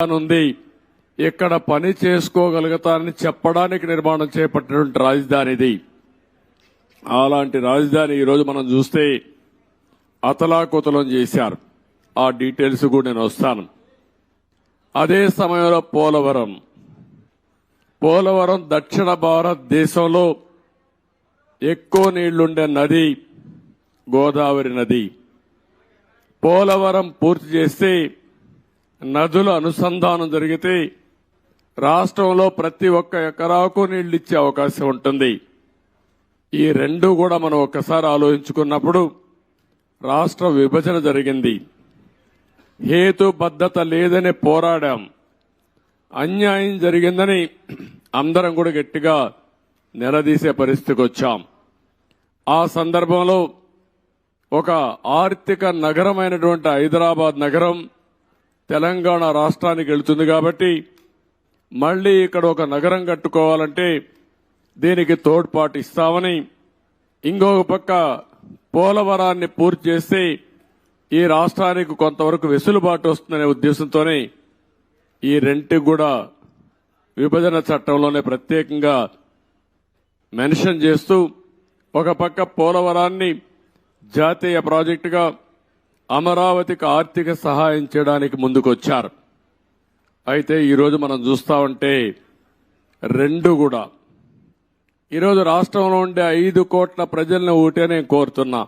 ఉంది. ఇక్కడ పని చేసుకోగలుగుతానని చెప్పడానికి నిర్మాణం చేపట్టినటువంటి రాజధాని ఇది. అలాంటి రాజధాని ఈరోజు మనం చూస్తే అతలాకుతలం చేశారు. ఆ డీటెయిల్స్ కూడా నేను వస్తాను. అదే సమయంలో పోలవరం దక్షిణ భారతదేశంలో ఎక్కువ నీళ్లుండే నది గోదావరి నది. పోలవరం పూర్తి చేస్తే నదుల అనుసంధానం జరిగితే రాష్ట్రంలో ప్రతి ఒక్క ఎకరాకు నీళ్లిచ్చే అవకాశం ఉంటుంది. ఈ రెండు కూడా మనం ఒక్కసారి ఆలోచించుకున్నప్పుడు రాష్ట్ర విభజన జరిగింది. హేతుబద్ధత లేదని పోరాడాం. అన్యాయం జరిగిందని అందరం కూడా గట్టిగా నిలదీసే పరిస్థితికి వచ్చాం. ఆ సందర్భంలో ఒక ఆర్థిక నగరమైనటువంటి హైదరాబాద్ నగరం తెలంగాణ రాష్ట్రానికి వెళ్తుంది కాబట్టి మళ్లీ ఇక్కడ ఒక నగరం కట్టుకోవాలంటే దీనికి తోడ్పాటు ఇస్తామని, ఇంకొక పక్క పోలవరాన్ని పూర్తి చేస్తే ఈ రాష్ట్రానికి కొంతవరకు వెసులుబాటు వస్తుందనే ఉద్దేశంతోనే ఈ రెంటికి కూడా విభజన చట్టంలోనే ప్రత్యేకంగా మెన్షన్ చేస్తూ ఒక పక్క పోలవరాన్ని జాతీయ ప్రాజెక్టుగా అమరావతికి ఆర్థిక సహాయం చేయడానికి ముందుకొచ్చారు. అయితే ఈరోజు మనం చూస్తా ఉంటే రెండు కూడా ఈరోజు రాష్ట్రంలో ఉండే 5 కోట్ల ప్రజలను ఓటే నేను కోరుతున్నా.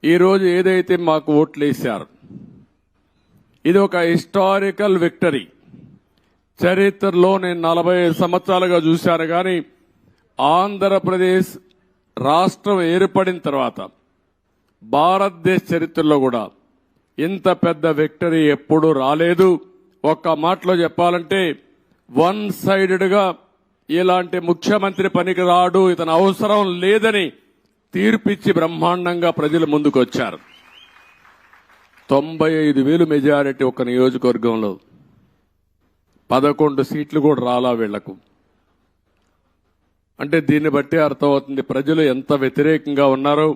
ఈరోజు ఏదైతే మాకు ఓట్లు వేశారు ఇది ఒక హిస్టారికల్ విక్టరీ. చరిత్రలో నేను 45 సంవత్సరాలుగా చూశాను కానీ ఆంధ్రప్రదేశ్ రాష్ట్రం ఏర్పడిన తర్వాత భారతదేశ చరిత్రలో కూడా ఇంత పెద్ద విక్టరీ ఎప్పుడూ రాలేదు. ఒక్క మాటలో చెప్పాలంటే వన్ సైడెడ్ గా ఇలాంటి ముఖ్యమంత్రి పనికి రాడు, ఇతను అవసరం లేదని తీర్పిచ్చి బ్రహ్మాండంగా ప్రజలు ముందుకు వచ్చారు. 95,000 మెజారిటీ ఒక నియోజకవర్గంలో 11 సీట్లు కూడా రాలా వీళ్లకు. అంటే దీన్ని బట్టి అర్థమవుతుంది ప్రజలు ఎంత వ్యతిరేకంగా ఉన్నారో.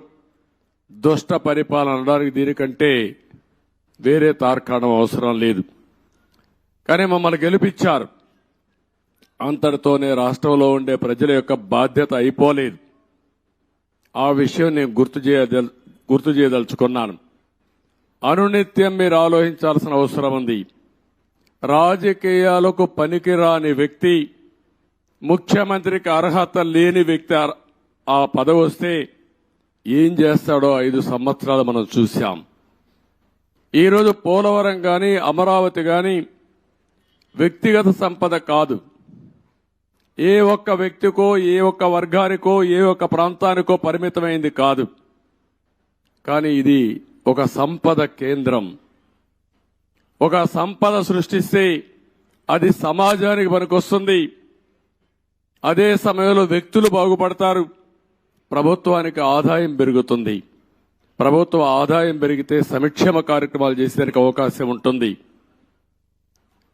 దుష్ట పరిపాలన అనడానికి దీనికంటే వేరే తార్కాణం అవసరం లేదు. కానీ మమ్మల్ని గెలిపించారు. అంతటితోనే రాష్ట్రంలో ఉండే ప్రజల యొక్క బాధ్యత అయిపోలేదు. ఆ విషయం నేను గుర్తు చేయదలుచుకున్నాను. అనునిత్యం మీరు ఆలోచించాల్సిన అవసరం ఉంది. రాజకీయాలకు పనికిరాని వ్యక్తి, ముఖ్యమంత్రికి అర్హత లేని వ్యక్తి ఆ పదవి వస్తే ఏం చేస్తాడో 5 సంవత్సరాలు మనం చూశాం. ఈరోజు పోలవరం గాని అమరావతి గాని వ్యక్తిగత సంపద కాదు. ఏ ఒక్క వ్యక్తికో, ఏ ఒక్క వర్గానికో, ఏ ఒక్క ప్రాంతానికో పరిమితమైంది కాదు. కానీ ఇది ఒక సంపద కేంద్రం. ఒక సంపద సృష్టిస్తే అది సమాజానికి పనికొస్తుంది. అదే సమయంలో వ్యక్తులు బాగుపడతారు. ప్రభుత్వానికి ఆదాయం పెరుగుతుంది. ప్రభుత్వ ఆదాయం పెరిగితే సంక్షేమ కార్యక్రమాలు చేసేందుకు అవకాశం ఉంటుంది.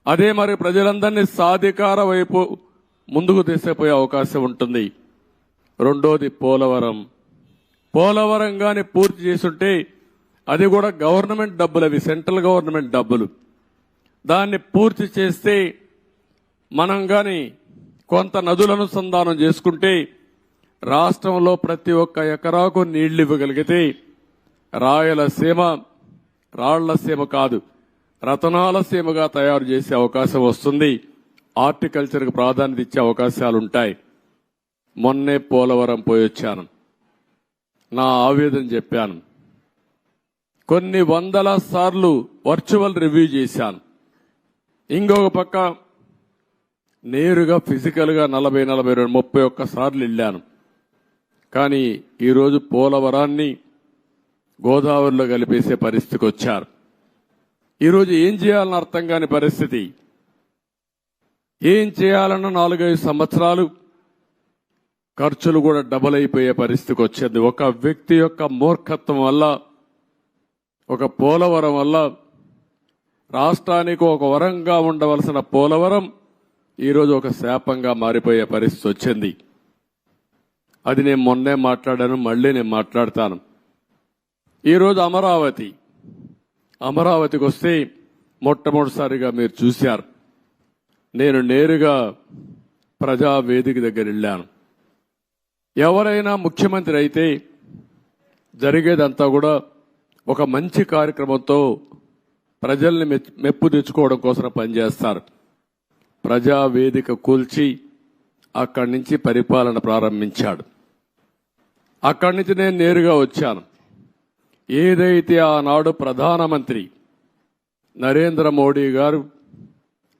అదే మరి ప్రజలందరినీ సాధికార వైపు ముందుకు తీసుకుపోయే అవకాశం ఉంటుంది. రెండోది పోలవరం గాని పూర్తి చేసుంటే అది కూడా గవర్నమెంట్ డబ్బులు, అవి సెంట్రల్ గవర్నమెంట్ డబ్బులు. దాన్ని పూర్తి చేస్తే మనం గాని కొంత నదుల అనుసంధానం చేసుకుంటే రాష్ట్రంలో ప్రతి ఒక్క ఎకరాకు నీళ్లు ఇవ్వగలిగితే రాయలసీమ రాళ్లసీమ కాదు రతనాలసీమగా తయారు చేసే అవకాశం వస్తుంది. హార్టికల్చర్కు ప్రాధాన్యత ఇచ్చే అవకాశాలుంటాయి. మొన్నే పోలవరం పోయొచ్చాను. నా ఆవేదన చెప్పాను. కొన్ని వందల సార్లు వర్చువల్ రివ్యూ చేశాను. ఇంకొక పక్క నేరుగా ఫిజికల్ గా 40, 42, 31 సార్లు వెళ్ళాను. కానీ ఈరోజు పోలవరాన్ని గోదావరిలో కలిపేసే పరిస్థితికి వచ్చారు. ఈరోజు ఏం చేయాలని అర్థం కాని పరిస్థితి. ఏం చేయాలన్న 4-5 సంవత్సరాలు ఖర్చులు కూడా డబుల్ అయిపోయే పరిస్థితికి వచ్చింది. ఒక వ్యక్తి యొక్క మూర్ఖత్వం వల్ల, ఒక పోలవరం వల్ల రాష్ట్రానికి ఒక వరంగా ఉండవలసిన పోలవరం ఈరోజు ఒక శాపంగా మారిపోయే పరిస్థితి వచ్చింది. అది నేను మొన్నే మాట్లాడాను, మళ్లీ నేను మాట్లాడతాను. ఈరోజు అమరావతికి వస్తే మొట్టమొదటిసారిగా మీరు చూశారు. నేను నేరుగా ప్రజా వేదిక దగ్గర వెళ్ళాను. ఎవరైనా ముఖ్యమంత్రి అయితే జరిగేదంతా కూడా ఒక మంచి కార్యక్రమంతో ప్రజల్ని మెప్పు తెచ్చుకోవడం కోసం పనిచేస్తారు. ప్రజా వేదిక కూల్చి అక్కడి నుంచి పరిపాలన ప్రారంభించాడు. అక్కడి నుంచి నేను నేరుగా వచ్చాను. ఏదైతే ఆనాడు ప్రధానమంత్రి నరేంద్ర మోడీ గారు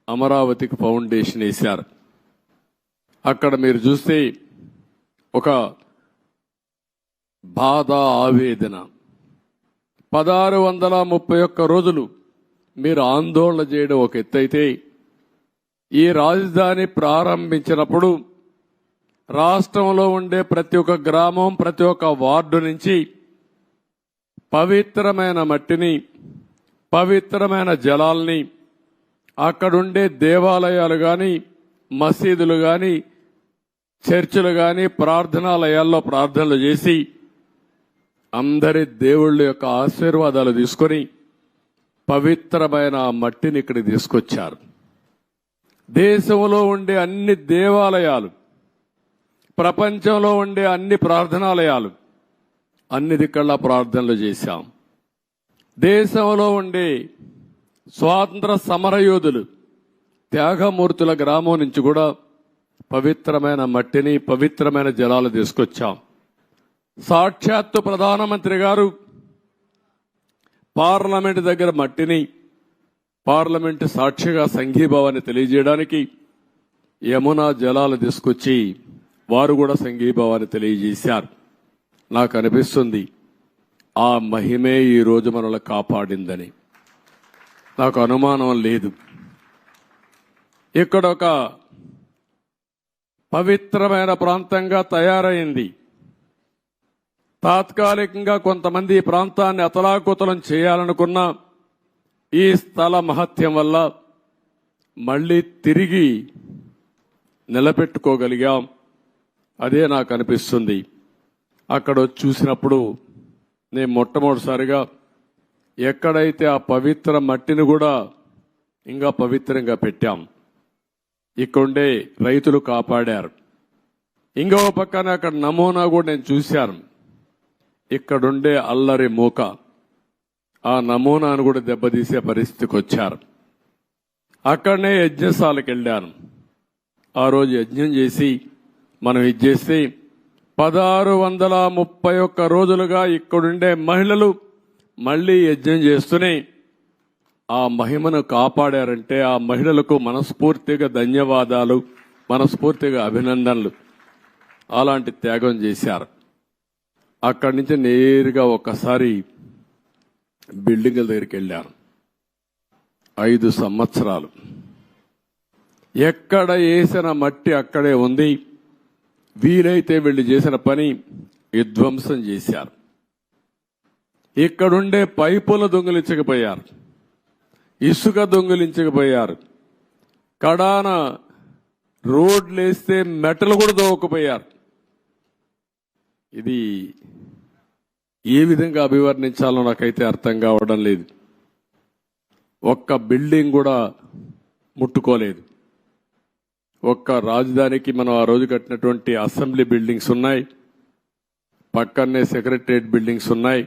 అమరావతికి ఫౌండేషన్ వేశారు, అక్కడ మీరు చూస్తే ఒక బాధ, ఆవేదన. 1631 రోజులు మీరు ఆందోళన చేయడం ఒక ఎత్తైతే, ఈ రాజధాని ప్రారంభించినప్పుడు రాష్ట్రంలో ఉండే ప్రతి ఒక్క గ్రామం, ప్రతి ఒక్క వార్డు నుంచి పవిత్రమైన మట్టిని, పవిత్రమైన జలాల్ని, అక్కడుండే దేవాలయాలు గాని, మసీదులు గాని, చర్చిలు గాని, ప్రార్థనాలయాల్లో ప్రార్థనలు చేసి అందరి దేవుళ్ళ యొక్క ఆశీర్వాదాలు తీసుకొని పవిత్రమైన మట్టిని ఇక్కడికి తీసుకొచ్చారు. దేశంలో ఉండే అన్ని దేవాలయాలు, ప్రపంచంలో ఉండే అన్ని ప్రార్థనాలయాలు, అన్ని దిక్కల్లా ప్రార్థనలు చేశాం. దేశంలో ఉండే స్వాతంత్ర సమరయోధులు త్యాగమూర్తుల గ్రామం నుంచి కూడా పవిత్రమైన మట్టిని, పవిత్రమైన జలాలు తీసుకొచ్చాం. సాక్షాత్తు ప్రధానమంత్రి గారు పార్లమెంటు దగ్గర మట్టిని, పార్లమెంటు సాక్షిగా సంఘీభావాన్ని తెలియజేయడానికి యమునా జలాలు తీసుకొచ్చి వారు కూడా సంఘీభావాన్ని తెలియజేశారు. నాకు అనిపిస్తుంది ఆ మహిమే ఈ రోజు మనల్ని కాపాడిందని. నాకు అనుమానం లేదు. ఇక్కడ ఒక పవిత్రమైన ప్రాంతంగా తయారైంది. తాత్కాలికంగా కొంతమంది ఈ ప్రాంతాన్ని అతలాకుతలం చేయాలనుకున్న ఈ స్థల మహత్యం వల్ల మళ్లీ తిరిగి నిలబెట్టుకోగలిగాం. అదే నాకు అనిపిస్తుంది. అక్కడ చూసినప్పుడు నేను మొట్టమొదటిసారిగా ఎక్కడైతే ఆ పవిత్ర మట్టిని కూడా ఇంకా పవిత్రంగా పెట్టాం, ఇక్కడుండే రైతులు కాపాడారు. ఇంకో పక్కన అక్కడ నమూనా కూడా నేను చూశాను. ఇక్కడుండే అల్లరి మూక ఆ నమూనాను కూడా దెబ్బతీసే పరిస్థితికి వచ్చారు. అక్కడనే యజ్ఞశాలకు వెళ్ళాను. ఆ రోజు యజ్ఞం చేసి మనం ఇచ్చేస్తే 1631 రోజులుగా ఇక్కడుండే మహిళలు మళ్లీ యజ్ఞం చేస్తూనే ఆ మహిమను కాపాడారంటే ఆ మహిళలకు మనస్ఫూర్తిగా ధన్యవాదాలు, మనస్ఫూర్తిగా అభినందనలు. అలాంటి త్యాగం చేశారు. అక్కడి నుంచి నేరుగా ఒక్కసారి బిల్డింగుల దగ్గరికి వెళ్ళాను. 5 సంవత్సరాలు ఎక్కడ వేసిన మట్టి అక్కడే ఉంది. వీలైతే వీళ్ళు చేసిన పని విధ్వంసం చేశారు. ఇక్కడుండే పైపులు దొంగిలించకపోయారు, ఇసుక దొంగిలించకపోయారు, కడాన రోడ్లేస్తే మెటలు కూడా దోవకపోయారు. ఇది ఏ విధంగా అభివర్ణించాలో నాకైతే అర్థం కావడం లేదు. ఒక్క బిల్డింగ్ కూడా ముట్టుకోలేదు. ఒక్క రాజధానికి మనం ఆ రోజు కట్టినటువంటి అసెంబ్లీ బిల్డింగ్స్ ఉన్నాయి, పక్కనే సెక్రటరియట్ బిల్డింగ్స్ ఉన్నాయి,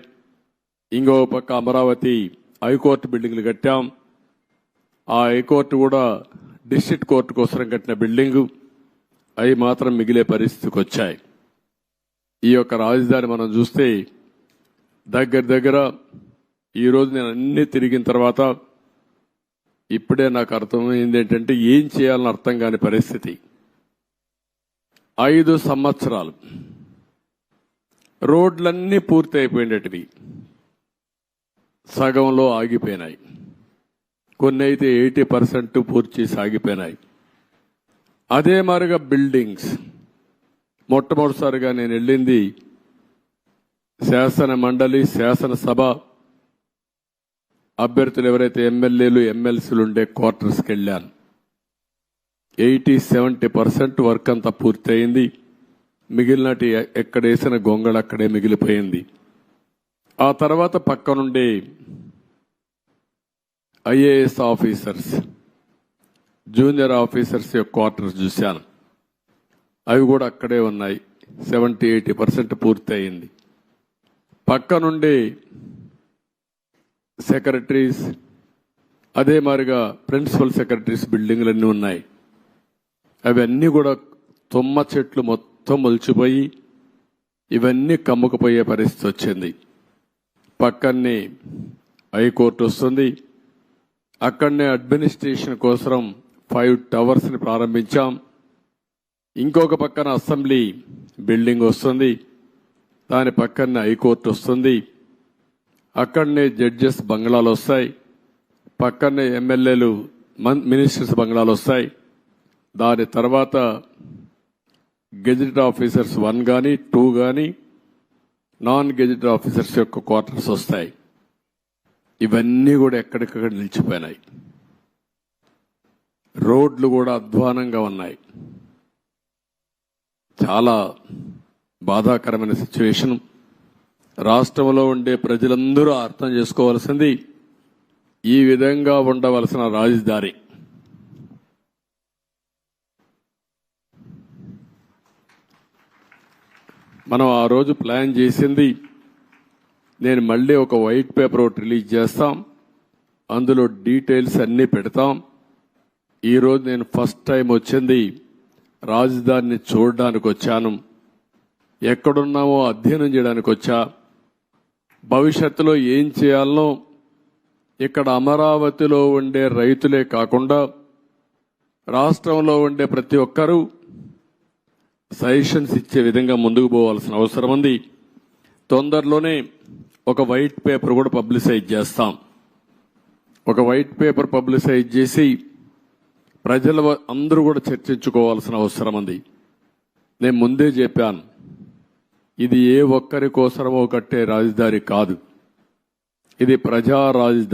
ఇంకో పక్క అమరావతి హైకోర్టు బిల్డింగ్లు కట్టాం. ఆ హైకోర్టు కూడా డిస్ట్రిక్ట్ కోర్టు కోసం కట్టిన బిల్డింగు, అవి మాత్రం మిగిలే పరిస్థితికి వచ్చాయి. ఈ యొక్క రాజధాని మనం చూస్తే దగ్గర ఈరోజు నేను అన్ని తిరిగిన తర్వాత ఇప్పుడే నాకు అర్థమైంది ఏంటంటే ఏం చేయాలని అర్థం కాని పరిస్థితి. 5 సంవత్సరాలు రోడ్లన్నీ పూర్తి అయిపోయినటివి, సగంలో ఆగిపోయినాయి. కొన్ని అయితే 80% పూర్తి చేసి ఆగిపోయినాయి. అదే మాదిరిగా బిల్డింగ్స్ మొట్టమొదటిసారిగా నేను వెళ్ళింది శాసన మండలి, శాసనసభ అభ్యర్థులు ఎవరైతే ఎమ్మెల్యేలు, ఎమ్మెల్సీలు ఉండే క్వార్టర్స్కి వెళ్ళాను. 80-70% వర్క్ అంతా పూర్తయింది. మిగిలినటి ఎక్కడేసిన గొంగళ అక్కడే మిగిలిపోయింది. ఆ తర్వాత పక్కనుండే ఐఏఎస్ ఆఫీసర్స్, జూనియర్ ఆఫీసర్స్ యొక్క క్వార్టర్స్ చూశాను. అవి కూడా అక్కడే ఉన్నాయి. 70-80% పూర్తి అయింది. పక్క నుండి సెక్రటరీస్, అదే మాదిరిగా ప్రిన్సిపల్ సెక్రటరీస్ బిల్డింగ్లన్నీ ఉన్నాయి. అవన్నీ కూడా తుమ్మ చెట్లు మొత్తం మొలిచిపోయి ఇవన్నీ కమ్ముకుపోయే పరిస్థితి వచ్చింది. పక్కనే హైకోర్టు వస్తుంది. అక్కడనే అడ్మినిస్ట్రేషన్ కోసం 5 టవర్స్ ని ప్రారంభించాం. ఇంకొక పక్కన అసెంబ్లీ బిల్డింగ్ వస్తుంది. దాని పక్కనే హైకోర్టు వస్తుంది. అక్కడనే జడ్జెస్ బంగ్లాలు వస్తాయి. పక్కనే ఎమ్మెల్యేలు, మినిస్టర్స్ బంగ్లాలు వస్తాయి. దాని తర్వాత గెజిటెడ్ ఆఫీసర్స్ 1 కానీ 2 కానీ నాన్ గెజిటెడ్ ఆఫీసర్స్ యొక్క క్వార్టర్స్ వస్తాయి. ఇవన్నీ కూడా ఎక్కడికక్కడ నిలిచిపోయినాయి. రోడ్లు కూడా అధ్వానంగా ఉన్నాయి. చాలా బాధాకరమైన సిచ్యువేషన్. రాష్ట్రంలో ఉండే ప్రజలందరూ అర్థం చేసుకోవాల్సింది, ఈ విధంగా ఉండవలసిన రాజధాని మనం ఆ రోజు ప్లాన్ చేసింది. నేను మళ్ళీ ఒక వైట్ పేపర్ ఒకటి రిలీజ్ చేస్తాం. అందులో డీటెయిల్స్ అన్ని పెడతాం. ఈరోజు నేను ఫస్ట్ టైం వచ్చింది రాజధానిని చూడడానికి వచ్చాను. ఎక్కడున్నామో అధ్యయనం చేయడానికి వచ్చా. భవిష్యత్తులో ఏం చేయాలనో ఇక్కడ అమరావతిలో ఉండే రైతులే కాకుండా రాష్ట్రంలో ఉండే ప్రతి ఒక్కరూ సజెషన్స్ ఇచ్చే విధంగా ముందుకు పోవాల్సిన అవసరం ఉంది. తొందరలోనే ఒక వైట్ పేపర్ కూడా పబ్లిసైజ్ చేస్తాం. ఒక వైట్ పేపర్ పబ్లిసైజ్ చేసి ప్రజల అందరూ కూడా చర్చించుకోవాల్సిన అవసరం ఉంది. నేను ముందే చెప్పాను, ఇది ఏ ఒక్కరి కోసమో కట్టే రాజధాని కాదు, ఇది ప్రజా రాజధాని.